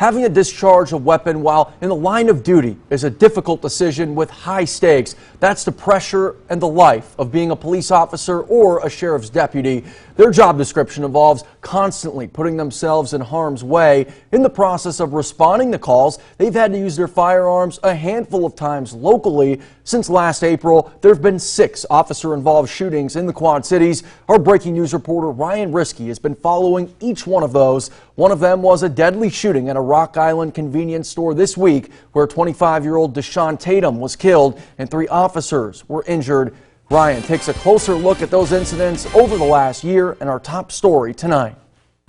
Having to discharge a weapon while in the line of duty is a difficult decision with high stakes. That's the pressure and the life of being a police officer or a sheriff's deputy. Their job description involves constantly putting themselves in harm's way. In the process of responding to calls, they've had to use their firearms a handful of times locally. Since last April, there have been 6 officer-involved shootings in the Quad Cities. Our breaking news reporter Ryan Risky has been following each one of those. One of them was a deadly shooting at a Rock Island convenience store this week where 25-year-old Deshaun Tatum was killed and 3 officers were injured. Ryan takes a closer look at those incidents over the last year and our top story tonight.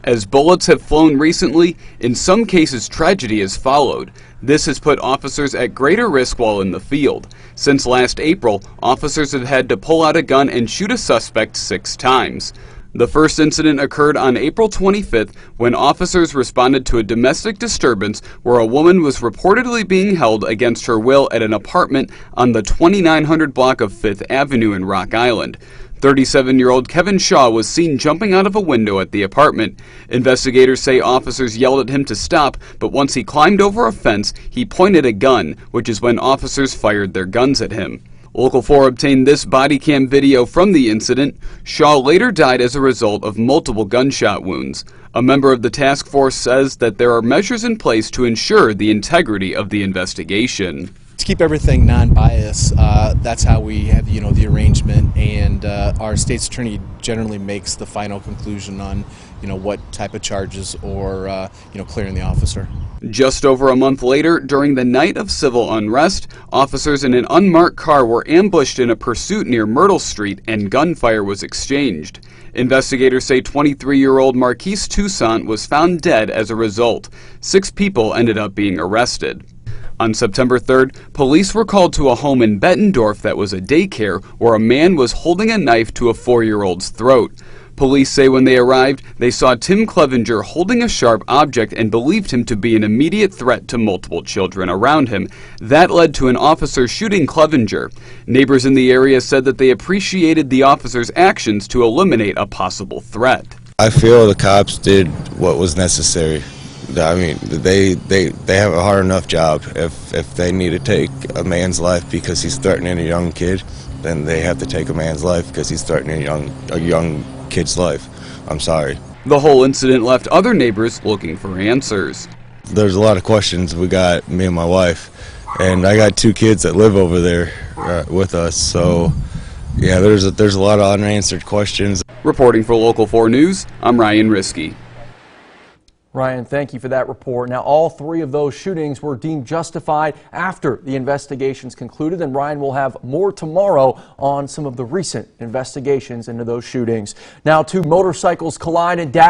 As bullets have flown recently, in some cases tragedy has followed. This has put officers at greater risk while in the field. Since last April, officers have had to pull out a gun and shoot a suspect 6 times. The first incident occurred on April 25th when officers responded to a domestic disturbance where a woman was reportedly being held against her will at an apartment on the 2900 block of 5th Avenue in Rock Island. 37-year-old Kevin Shaw was seen jumping out of a window at the apartment. Investigators say officers yelled at him to stop, but once he climbed over a fence, he pointed a gun, which is when officers fired their guns at him. Local 4 obtained this body cam video from the incident. Shaw later died as a result of multiple gunshot wounds. A member of the task force says that there are measures in place to ensure the integrity of the investigation. To keep everything non-biased, that's how we have, the arrangement, and our state's attorney generally makes the final conclusion on, what type of charges or, clearing the officer. Just over a month later, during the night of civil unrest, officers in an unmarked car were ambushed in a pursuit near Myrtle Street and gunfire was exchanged. Investigators say 23-year-old Marquise Toussaint was found dead as a result. 6 people ended up being arrested. On September 3rd, police were called to a home in Bettendorf that was a daycare where a man was holding a knife to a 4-year-old's throat. Police say when they arrived, they saw Tim Clevenger holding a sharp object and believed him to be an immediate threat to multiple children around him. That led to an officer shooting Clevenger. Neighbors in the area said that they appreciated the officer's actions to eliminate a possible threat. I feel the cops did what was necessary. I mean, they have a hard enough job. If they need to take a man's life because he's threatening a young kid, then they have to take a man's life because he's threatening a young kid's life. I'm sorry. The whole incident left other neighbors looking for answers. There's a lot of questions we got, me and my wife, and I got 2 kids that live over there with us, so yeah, there's a lot of unanswered questions. Reporting for Local 4 News, I'm Ryan Risky. Ryan, thank you for that report. Now, all 3 of those shootings were deemed justified after the investigations concluded, and Ryan will have more tomorrow on some of the recent investigations into those shootings. Now, 2 motorcycles collide and